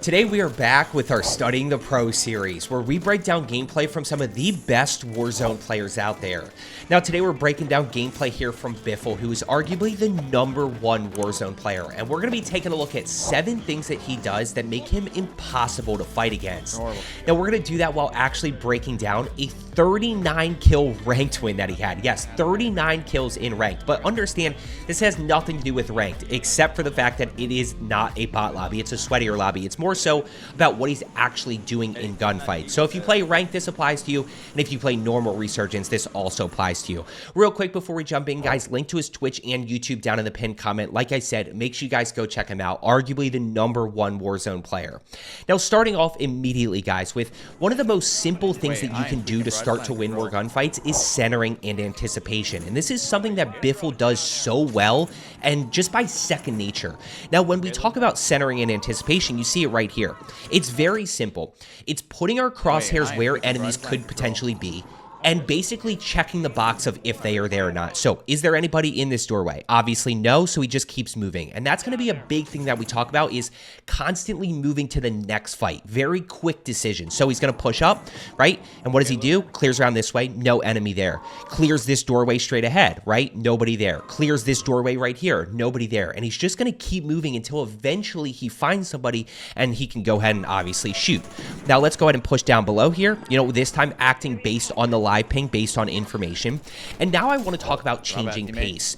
today we are back with our Studying the Pro series, where we break down gameplay from some of the best Warzone players out there. Now today we're breaking down gameplay here from Biffle, who is arguably the #1 Warzone player, and we're going to be taking a look at 7 things that he does that make him impossible to fight against. Now we're going to do that while actually breaking down a 39 kill ranked win that he had. Yes, 39 kills in ranked, but understand this has nothing to do with ranked, except for the fact that it is not a bot lobby, it's a sweatier lobby. It's more so about what he's actually doing in gunfights. So if you play ranked, this applies to you, and if you play normal resurgence, this also applies to you. Real quick before we jump in, guys, link to his Twitch and YouTube down in the pinned comment. Like I said, make sure you guys go check him out. Arguably the #1 Warzone player. Now starting off immediately, guys, with one of the most simple things that you can do to start to win more gunfights is centering and anticipation. And this is something that Biffle does so well, and just by second nature. Now when we talk about centering and anticipation, you see it right here. It's very simple. It's putting our crosshairs where enemies could potentially be, and basically checking the box of if they are there or not. So, is there anybody in this doorway? Obviously no, so he just keeps moving. And that's going to be a big thing that we talk about, is constantly moving to the next fight. Very quick decision. So he's going to push up, right? And what does he do? Clears around this way, no enemy there. Clears this doorway straight ahead, right? Nobody there. Clears this doorway right here, nobody there. And he's just going to keep moving until eventually he finds somebody and he can go ahead and obviously shoot. Now let's go ahead and push down below here. You know, this time acting based on the live ping, based on information. And now I want to talk about changing pace.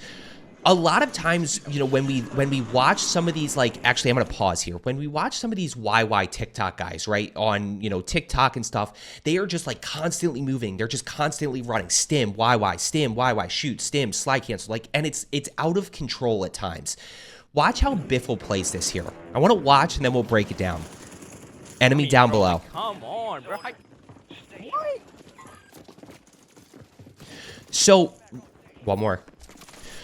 A lot of times, you know, when we watch some of these, like, actually I'm going to pause here. When we watch some of these YY TikTok guys, right, on, you know, TikTok and stuff, they are just like constantly moving. They're just constantly running stim, YY, shoot, stim, slide cancel, like, and it's out of control at times. Watch how Biffle plays this here. I want to watch and then we'll break it down. Enemy down below. Come on, bro. So, one more.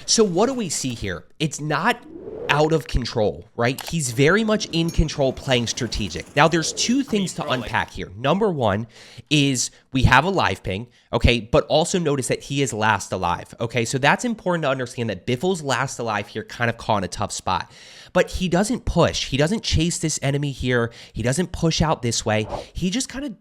So what do we see here? It's not out of control, right? He's very much in control, playing strategic. Now, there's 2 things to unpack here. #1 is we have a live ping, okay? But also notice that he is last alive, okay? So that's important to understand, that Biffle's last alive here, kind of caught in a tough spot. But he doesn't push. He doesn't chase this enemy here. He doesn't push out this way. He just kind of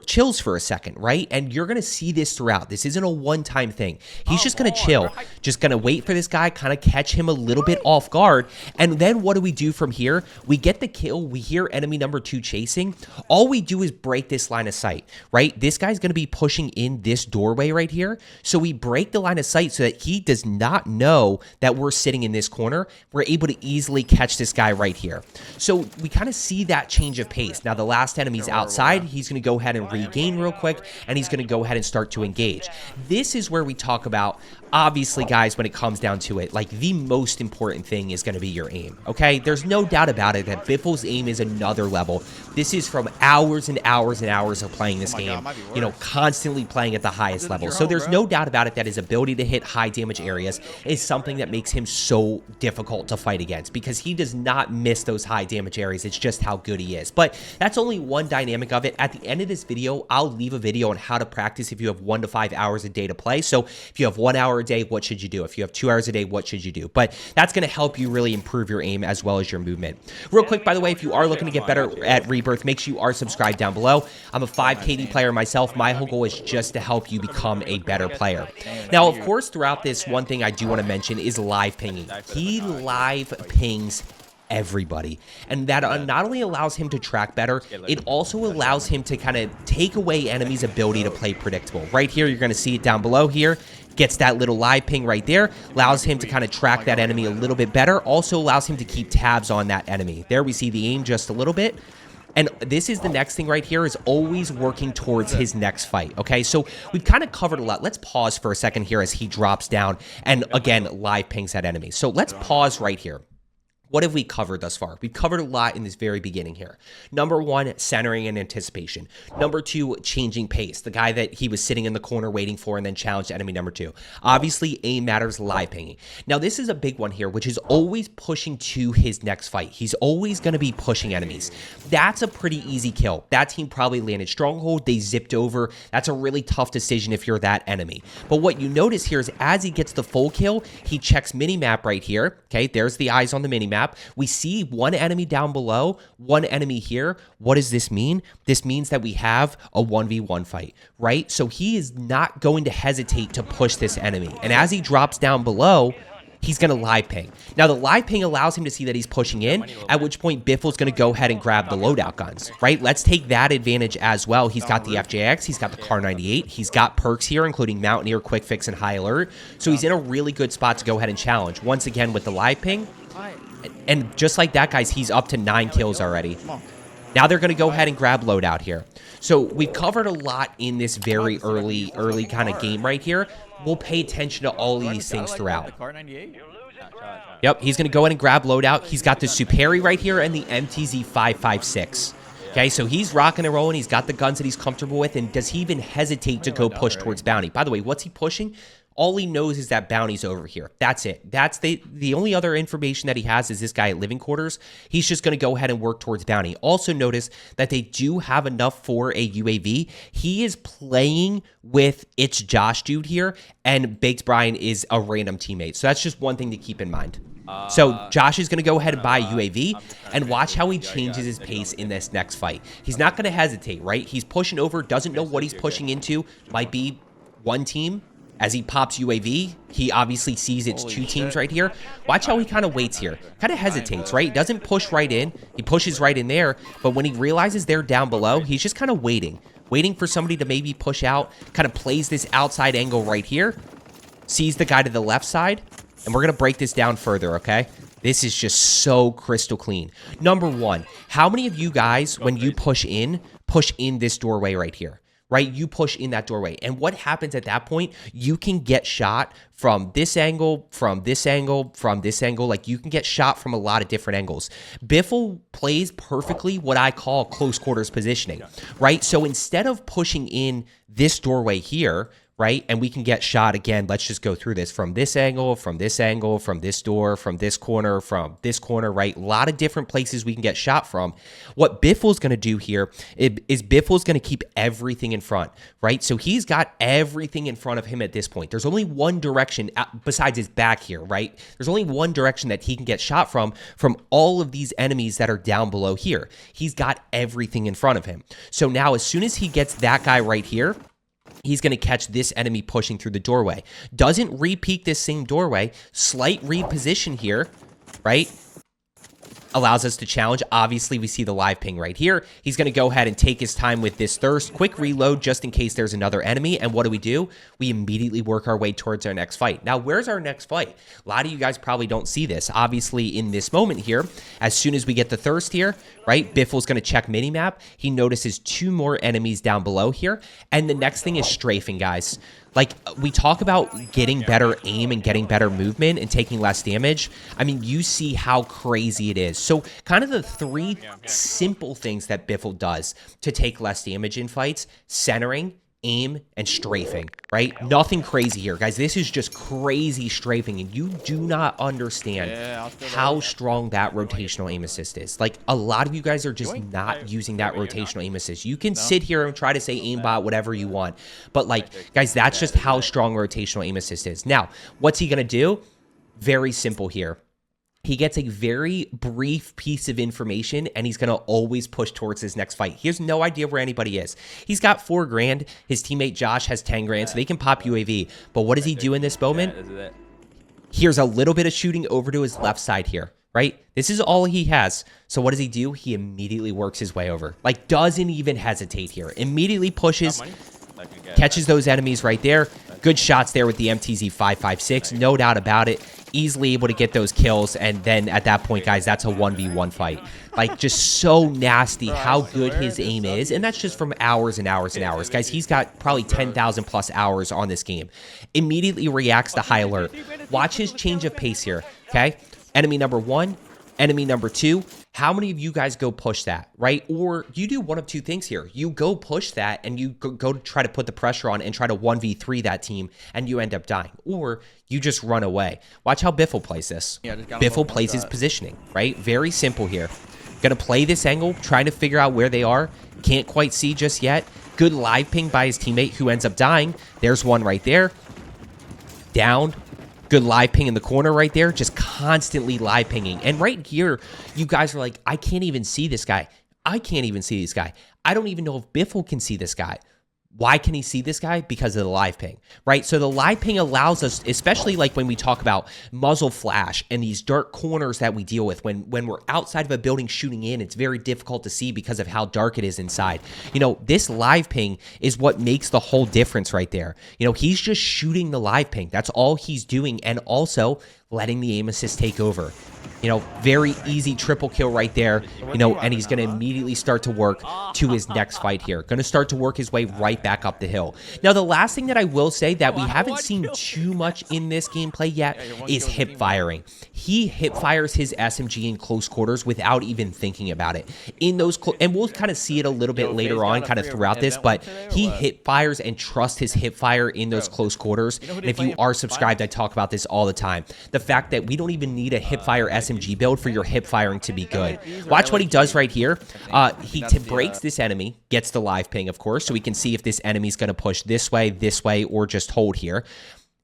chills for a second, right? And you're going to see this throughout. This isn't a one-time thing. He's just going to chill, just going to wait for this guy, kind of catch him a little bit off guard. And then what do we do from here? We get the kill. We hear enemy #2 chasing. All we do is break this line of sight, right? This guy's going to be pushing in this doorway right here. So we break the line of sight so that he does not know that we're sitting in this corner. We're able to easily catch this guy right here. So we kind of see that change of pace. Now the last enemy's outside. He's going to go ahead and regain real quick, and he's going to go ahead and start to engage. This is where we talk about, obviously, guys, when it comes down to it, like, the most important thing is going to be your aim, okay? There's no doubt about it that Biffle's aim is another level. This is from hours and hours and hours of playing this game, you know, constantly playing at the highest level. So there's no doubt about it that his ability to hit high damage areas is something that makes him so difficult to fight against, because he does not miss those high damage areas. It's just how good he is. But that's only one dynamic of it. At the end of this video, I'll leave a video on how to practice if you have 1 to 5 hours a day to play. So if you have 1 hour a day, what should you do? If you have 2 hours a day, what should you do? But that's going to help you really improve your aim as well as your movement. Real quick, by the way, if you are looking to get better at Rebirth, make sure you are subscribed down below. I'm a 5 KD player myself. My whole goal is just to help you become a better player. Now, of course, throughout this, one thing I do want to mention is live pinging. He live pings everybody, and that not only allows him to track better, it also allows him to kind of take away enemies' ability to play predictable. Right here, you're going to see it down below here. Gets that little live ping right there, allows him to kind of track that enemy a little bit better, also allows him to keep tabs on that enemy. There we see the aim just a little bit. And this is the next thing right here, is always working towards his next fight, okay? So we've kind of covered a lot. Let's pause for a second here as he drops down and, again, live pings that enemy. So let's pause right here. What have we covered thus far? We've covered a lot in this very beginning here. #1, centering and anticipation. #2, changing pace. The guy that he was sitting in the corner waiting for and then challenged enemy #2. Obviously, aim matters, live pinging. Now, this is a big one here, which is always pushing to his next fight. He's always going to be pushing enemies. That's a pretty easy kill. That team probably landed stronghold. They zipped over. That's a really tough decision if you're that enemy. But what you notice here is as he gets the full kill, he checks minimap right here. Okay, there's the eyes on the minimap. map. We see one enemy down below, one enemy here. What does this mean? This means that we have a 1v1 fight, right? So he is not going to hesitate to push this enemy. And as he drops down below, he's going to live ping. Now, the live ping allows him to see that he's pushing in, at which point Biffle's going to go ahead and grab the loadout guns, right? Let's take that advantage as well. He's got the FJX, he's got the Kar 98, he's got perks here, including Mountaineer, Quick Fix, and High Alert. So he's in a really good spot to go ahead and challenge. Once again, with the live ping. And just like that, guys, he's up to 9 kills already. Now they're going to go ahead and grab loadout here. So we've covered a lot in this very early kind of game right here. We'll pay attention to all of these things throughout. Yep, he's going to go ahead and grab loadout. He's got the Superi right here and the MTZ 556. Okay, so he's rocking and rolling. He's got the guns that he's comfortable with. And does he even hesitate to go push towards bounty? By the way, what's he pushing? All he knows is that bounty's over here. That's it. That's the only other information that he has is this guy at living quarters. He's just going to go ahead and work towards bounty. Also notice that they do have enough for a UAV. He is playing with It's Josh dude here, and Baked Brian is a random teammate. So that's just one thing to keep in mind. So Josh is going to go ahead and buy a UAV, and watch how he changes his pace in this next fight. He's not going to hesitate, right? He's pushing over, doesn't know what he's pushing into. Might be one team. As he pops UAV, he obviously sees it's 2 teams right here. Watch how he kind of waits here. Kind of hesitates, right? Doesn't push right in. He pushes right in there. But when he realizes they're down below, he's just kind of waiting. Waiting for somebody to maybe push out. Kind of plays this outside angle right here. Sees the guy to the left side. And we're going to break this down further, okay? This is just so crystal clean. Number 1, how many of you guys, when you push in this doorway right here? Right? You push in that doorway. And what happens at that point, you can get shot from this angle, from this angle, from this angle. Like, you can get shot from a lot of different angles. Biffle plays perfectly what I call close quarters positioning, right? So instead of pushing in this doorway here, right? And we can get shot again. Let's just go through this from this angle, from this angle, from this door, from this corner, right? A lot of different places we can get shot from. What Biffle's going to do here is Biffle's going to keep everything in front, right? So he's got everything in front of him at this point. There's only one direction besides his back here, right? There's only one direction that he can get shot from all of these enemies that are down below here. He's got everything in front of him. So now as soon as he gets that guy right here, he's going to catch this enemy pushing through the doorway. Doesn't re-peek this same doorway. Slight reposition here, right? Allows us to challenge. Obviously, we see the live ping right here. He's going to go ahead and take his time with this thirst. Quick reload just in case there's another enemy. And what do? We immediately work our way towards our next fight. Now, where's our next fight? A lot of you guys probably don't see this. Obviously, in this moment here, as soon as we get the thirst here, right, Biffle's going to check minimap. He notices 2 more enemies down below here. And the next thing is strafing, guys. Like, we talk about getting better aim and getting better movement and taking less damage. I mean, you see how crazy it is. So kind of the 3 simple things that Biffle does to take less damage in fights: centering, aim, and strafing, right? Nothing crazy here, guys. This is just crazy strafing, and you do not understand how strong that rotational aim assist is. Like, a lot of you guys are just not using that rotational aim assist. You can sit here and try to say aimbot, whatever you want, but like, guys, that's just how strong rotational aim assist is. Now, what's he gonna do? Very simple here. He gets a very brief piece of information, and he's going to always push towards his next fight. He has no idea where anybody is. He's got 4 grand. His teammate Josh has 10 grand, so they can pop UAV. But what does he do in this moment? Here's a little bit of shooting over to his left side here, right? This is all he has. So what does he do? He immediately works his way over. Like, doesn't even hesitate here. Immediately pushes, catches those enemies right there. Good shots there with the MTZ 556, no doubt about it. Easily able to get those kills, and then at that point, guys, that's a 1v1 fight. Like, just so nasty how good his aim is, and that's just from hours and hours and hours. Guys, he's got probably 10,000 plus hours on this game. Immediately reacts to high alert. Watch his change of pace here, okay? Enemy number 1, enemy number 2. How many of you guys go push that, right? Or you do one of 2 things here. You go push that, and you go to try to put the pressure on and try to 1v3 that team, and you end up dying. Or you just run away. Watch how Biffle plays this. Biffle plays his positioning, right? Very simple here. Gonna play this angle, trying to figure out where they are. Can't quite see just yet. Good live ping by his teammate, who ends up dying. There's one right there. Down. Good live ping in the corner right there, just constantly live pinging. And right here, you guys are like, I can't even see this guy. I can't even see this guy. I don't even know if Biffle can see this guy. Why can he see this guy? Because of the live ping, right? So the live ping allows us, especially like when we talk about muzzle flash and these dark corners that we deal with, when we're outside of a building shooting in, it's very difficult to see because of how dark it is inside. You know, this live ping is what makes the whole difference right there. You know, he's just shooting the live ping. That's all he's doing, and also letting the aim assist take over. You know, very easy triple kill right there, you know, and he's going to immediately start to work to his next fight here. Going to start to work his way right back up the hill. Now, the last thing that I will say that we haven't seen too much in this gameplay yet is hip firing. He hip fires his SMG in close quarters without even thinking about it. In those, and we'll kind of see it a little bit later on, kind of throughout this, but he hip fires and trusts his hip fire in those close quarters. And if you are subscribed, I talk about this all the time. The fact that we don't even need a hip fire SMG build for your hip firing to be good. Watch what he does right here. He breaks this enemy, gets the live ping, of course, so we can see if this enemy's going to push this way, or just hold here.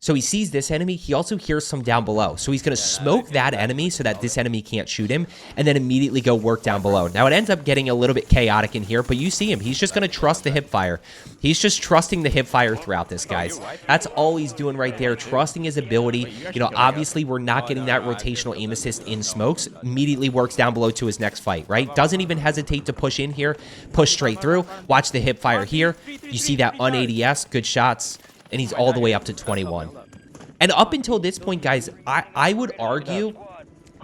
So he sees this enemy. He also hears some down below. So he's going to smoke that enemy so that this enemy can't shoot him, and then immediately go work down below. Now, it ends up getting a little bit chaotic in here, but you see him. He's just going to trust the hip fire. He's just trusting the hip fire throughout this, guys. That's all he's doing right there, trusting his ability. You know, obviously, we're not getting that rotational aim assist in smokes. Immediately works down below to his next fight, right? Doesn't even hesitate to push in here, push straight through. Watch the hip fire here. You see that un-ADS, good shots. And he's all the way up to 21. And up until this point, guys, I would argue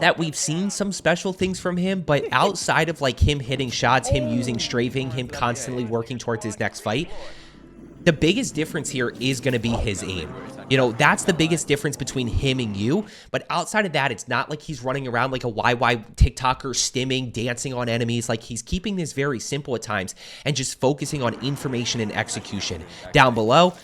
that we've seen some special things from him, but outside of like him hitting shots, him using strafing, him constantly working towards his next fight, the biggest difference here is going to be his aim. You know, that's the biggest difference between him and you. But outside of that, it's not like he's running around like a YY TikToker, stimming, dancing on enemies. Like, he's keeping this very simple at times and just focusing on information and execution. Down below,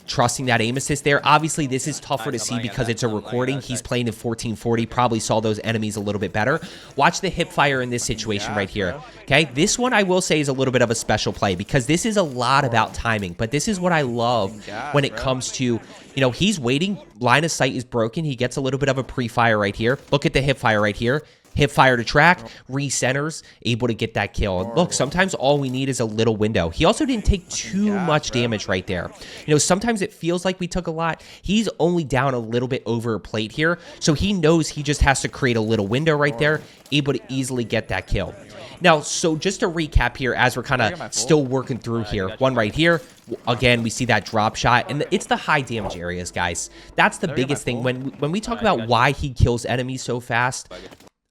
trusting that aim assist there. Obviously, this is tougher to see because it's a recording. He's playing in 1440, probably saw those enemies a little bit better. Watch the hip fire in this situation right here. Okay, this one I will say is a little bit of a special play because this is a lot about timing, but this is what I love when it comes to, you know, he's waiting. Line of sight is broken. He gets a little bit of a pre-fire right here. Look at the hip fire right here. Hip fire to track, recenters, able to get that kill. And look, sometimes all we need is a little window. He also didn't take too much damage right there. You know, sometimes it feels like we took a lot. He's only down a little bit over a plate here, so he knows he just has to create a little window right there, able to easily get that kill. Now, so just to recap here, as we're kind of still working through here, one right here. Again, we see that drop shot, and it's the high damage areas, guys. That's the biggest thing. When we talk about why he kills enemies so fast,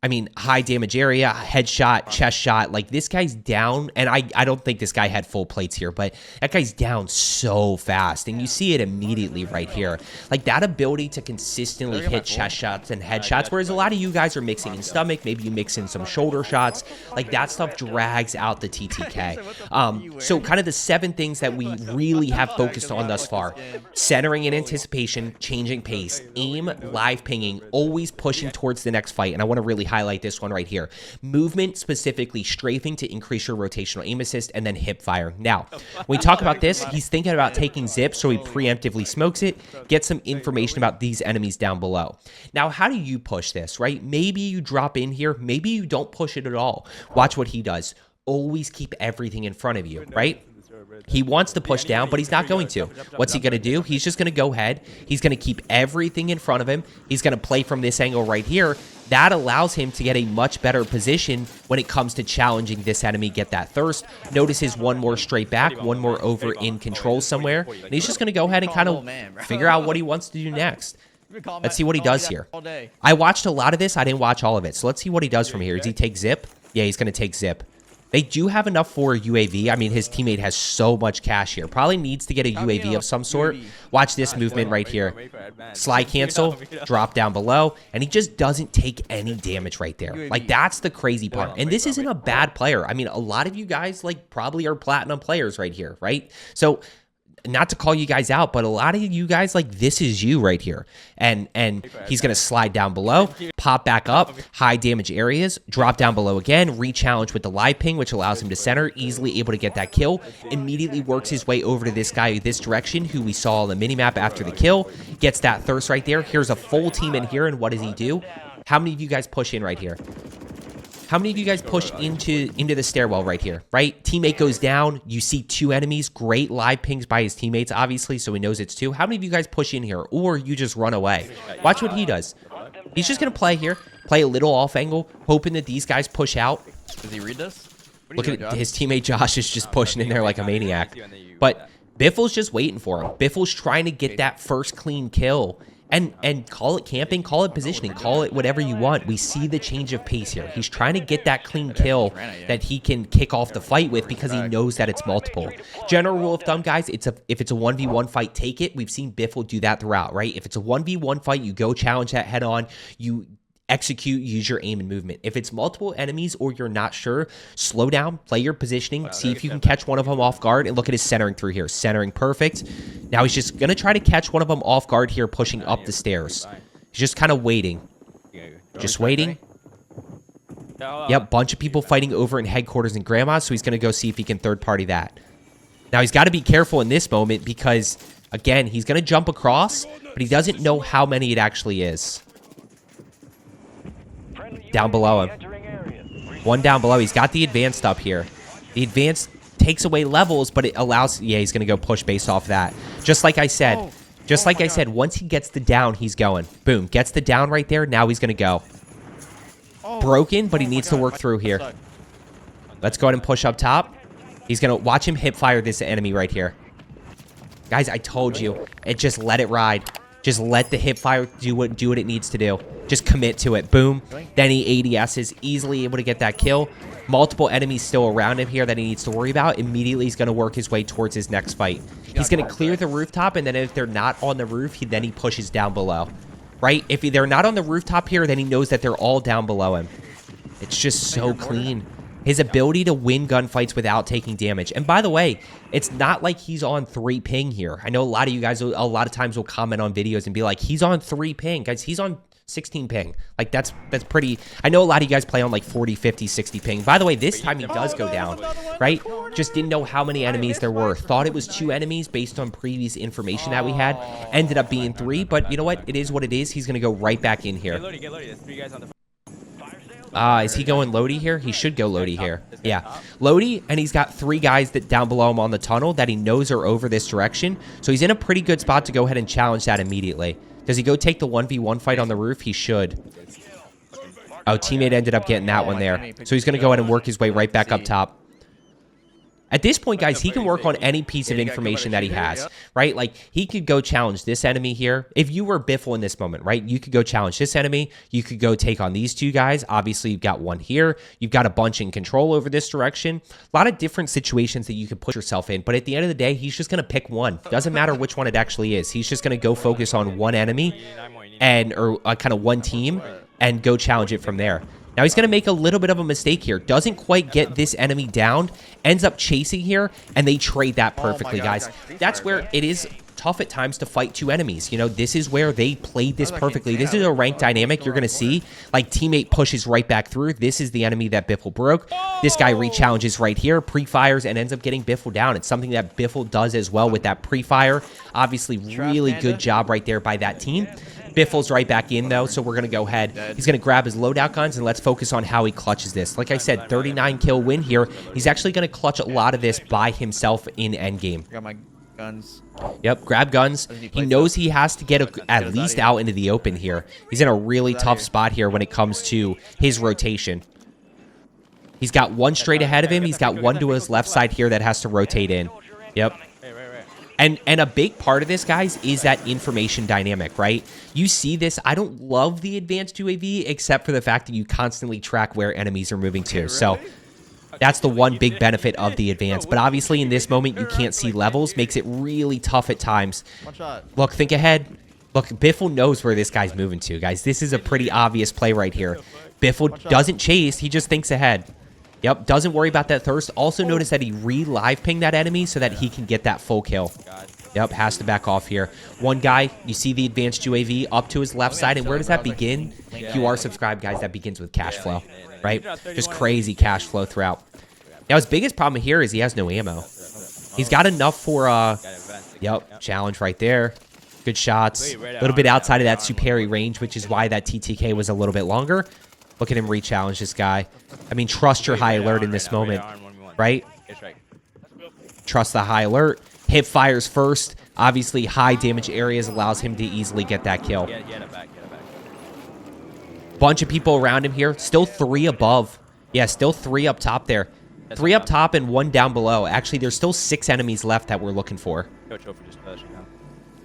I mean, high damage area, headshot, chest shot, like this guy's down, and I don't think this guy had full plates here, but that guy's down so fast, and you see it immediately right here. Like, that ability to consistently hit chest shots and headshots, whereas a lot of you guys are mixing in stomach, maybe you mix in some shoulder shots, like that stuff drags out the TTK. So kind of the 7 things that we really have focused on thus far: centering in anticipation, changing pace, aim, live pinging, always pushing towards the next fight, and I want to really highlight this one right here. Movement, specifically strafing to increase your rotational aim assist, and then hip fire. Now, when we talk about this, he's thinking about taking zip, so he preemptively smokes it, gets some information about these enemies down below. Now, how do you push this, right? Maybe you drop in here, maybe you don't push it at all. Watch what he does. Always keep everything in front of you, right? He wants to push down, but he's not going to. What's he going to do? He's just going to go ahead. He's going to keep everything in front of him. He's going to play from this angle right here. That allows him to get a much better position when it comes to challenging this enemy, get that thirst. Notice his one more straight back, one more over in control somewhere. And he's just going to go ahead and kind of figure out what he wants to do next. Let's see what he does here. I watched a lot of this. I didn't watch all of it. So let's see what he does from here. Does he take zip? Yeah, he's going to take zip. They do have enough for a UAV. I mean, his teammate has so much cash here. Probably needs to get a UAV of some sort. Watch this movement right here. Slide cancel, drop down below, and he just doesn't take any damage right there. Like, that's the crazy part. And this isn't a bad player. I mean, a lot of you guys, like, probably are platinum players right here, right? So not to call you guys out, but a lot of you guys, like, this is you right here. And he's going to slide down below, pop back up, high damage areas, drop down below again, re-challenge with the live ping, which allows him to center, easily able to get that kill, immediately works his way over to this guy this direction, who we saw on the minimap after the kill, gets that thirst right there. Here's a full team in here, and what does he do? How many of you guys push in right here? How many of you guys push into the stairwell right here, right? Teammate goes down. You see 2 enemies. Great live pings by his teammates, obviously, so he knows it's 2. How many of you guys push in here, or you just run away? Watch what he does. He's just going to play here, play a little off angle, hoping that these guys push out. Does he read this? Look at his teammate Josh is just pushing in there like a maniac. But Biffle's just waiting for him. Biffle's trying to get that first clean kill. And call it camping, call it positioning, call it whatever you want. We see the change of pace here. He's trying to get that clean kill that he can kick off the fight with because he knows that it's multiple. General rule of thumb, guys, if it's a 1v1 fight, take it. We've seen Biffle do that throughout, right? If it's a 1v1 fight, you go challenge that head on. You execute, use your aim and movement. If it's multiple enemies or you're not sure, slow down, play your positioning, see if you can catch one of them off guard, and look at his centering through here. Centering perfect. Now he's just going to try to catch one of them off guard here, pushing up the stairs. He's just kind of waiting. Just waiting. Yep, bunch of people fighting over in headquarters and grandma, so he's going to go see if he can third party that. Now he's got to be careful in this moment because, again, he's going to jump across, but he doesn't know how many it actually is. Down below him. One down below. He's got the advanced up here. The advanced takes away levels, but it allows... Yeah, he's going to go push based off that. Just like I said. Just like I said, once he gets the down, he's going. Boom. Gets the down right there. Now he's going to go. Broken, but he needs to work through here. Let's go ahead and push up top. He's going to... Watch him hip fire this enemy right here. Guys, I told you. Just let it ride. Just let the hip fire do what it needs to do. Just commit to it. Boom. Then he ADSs, easily able to get that kill. Multiple enemies still around him here that he needs to worry about. Immediately, he's going to work his way towards his next fight. He's going to clear the rooftop, and then if they're not on the roof, then he pushes down below. Right? If they're not on the rooftop here, then he knows that they're all down below him. It's just so clean. His ability to win gunfights without taking damage. And by the way, it's not like he's on 3 ping here. I know a lot of you guys a lot of times will comment on videos and be like, he's on 3 ping. Guys, he's on 16 ping. Like, that's pretty... I know a lot of you guys play on like 40, 50, 60 ping. By the way, this time he does go down, right? Just didn't know how many enemies there were. Thought it was 2 enemies based on previous information that we had. Ended up being 3, but you know what? It is what it is. He's going to go right back in here. Is he going Lodi here? He should go Lodi here. Yeah. Lodi, and he's got 3 guys that down below him on the tunnel that he knows are over this direction. So he's in a pretty good spot to go ahead and challenge that immediately. Does he go take the 1v1 fight on the roof? He should. Oh, teammate ended up getting that one there. So he's going to go ahead and work his way right back up top. At this point, guys, he can work on any piece of information that he has, right? Like, he could go challenge this enemy here. If you were Biffle in this moment, right, you could go challenge this enemy. You could go take on these 2 guys. Obviously, you've got one here. You've got a bunch in control over this direction. A lot of different situations that you could put yourself in. But at the end of the day, he's just going to pick one. Doesn't matter which one it actually is. He's just going to go focus on one enemy or kind of one team and go challenge it from there. Now he's going to make a little bit of a mistake here. Doesn't quite get this enemy down. Ends up chasing here, and they trade that perfectly, guys. That's where it is tough at times to fight 2 enemies. You know, this is where they played this perfectly. This is a ranked dynamic you're going to see. Like, teammate pushes right back through. This is the enemy that Biffle broke. This guy re-challenges right here, pre-fires, and ends up getting Biffle down. It's something that Biffle does as well with that pre-fire. Obviously, really good job right there by that team. Biffle's right back in, though, so we're going to go ahead. He's going to grab his loadout guns, and let's focus on how he clutches this. Like I said, 39 kill win here. He's actually going to clutch a lot of this by himself in endgame. Got my guns. Yep, grab guns. He knows he has to get at least out into the open here. He's in a really tough spot here when it comes to his rotation. He's got one straight ahead of him. He's got one to his left side here that has to rotate in. Yep. And a big part of this, guys, is that information dynamic, right? You see this. I don't love the advanced UAV except for the fact that you constantly track where enemies are moving to. So that's the one big benefit of the advanced. But obviously in this moment, you can't see levels. Makes it really tough at times. Look, think ahead. Look, Biffle knows where this guy's moving to, guys. This is a pretty obvious play right here. Biffle doesn't chase. He just thinks ahead. Yep, doesn't worry about that thirst. Also notice that he re-live pinged that enemy so that he can get that full kill. Yep, has to back off here. One guy, you see the advanced UAV up to his left side, and where does that begin? If you are subscribed, guys, that begins with cash flow, right? Just crazy cash flow throughout. Now, his biggest problem here is he has no ammo. He's got enough for, yep, challenge right there. Good shots. A little bit outside of that superior range, which is why that TTK was a little bit longer. Look at him re-challenge this guy. I mean, trust your high alert in this moment, right? Trust the high alert. Hip fires first. Obviously, high damage areas allows him to easily get that kill. Bunch of people around him here. Still 3 above. Yeah, still 3 up top there. 3 up top and 1 down below. Actually, there's still 6 enemies left that we're looking for.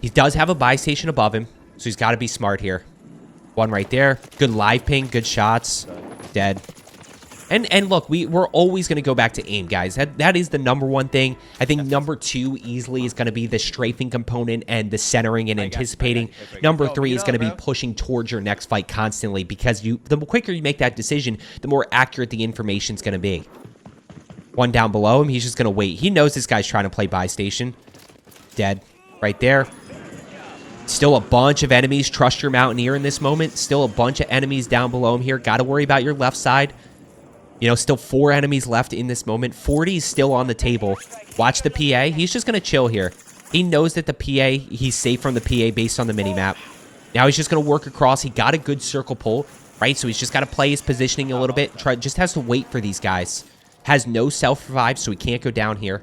He does have a buy station above him, so he's got to be smart here. 1 right there. Good live ping. Good shots. Dead. And look, we're always going to go back to aim, guys. That is the #1 thing. I think #2 easily is going to be the strafing component and the centering and anticipating. #3 is going to be pushing towards your next fight constantly, because the quicker you make that decision, the more accurate the information is going to be. 1 down below him. He's just going to wait. He knows this guy's trying to play buy station. Dead. Right there. Still a bunch of enemies. Trust your Mountaineer in this moment. Still a bunch of enemies down below him here. Got to worry about your left side. You know, still 4 enemies left in this moment. 40 is still on the table. Watch the PA. He's just going to chill here. He knows that the PA, he's safe from the PA based on the minimap. Now he's just going to work across. He got a good circle pull, right? So he's just got to play his positioning a little bit. Just has to wait for these guys. Has no self-revive, so he can't go down here.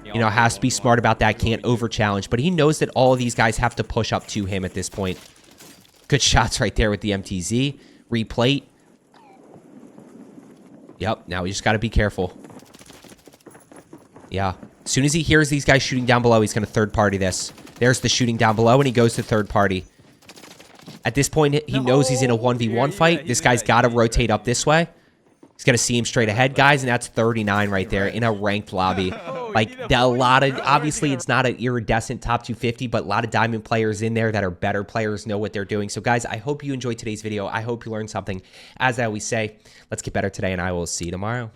You know, has to be smart about that. Can't over-challenge. But he knows that all of these guys have to push up to him at this point. Good shots right there with the MTZ. Replate. Yep, now we just got to be careful. Yeah. As soon as he hears these guys shooting down below, he's going to third-party this. There's the shooting down below, and he goes to third-party. At this point, he knows he's in a 1v1 fight. This guy's got to rotate up this way. He's going to see him straight ahead, guys, and that's 39 right there in a ranked lobby. Like, a lot of, obviously, it's not an iridescent top 250, but a lot of diamond players in there that are better players, know what they're doing. So, guys, I hope you enjoyed today's video. I hope you learned something. As I always say, let's get better today, and I will see you tomorrow.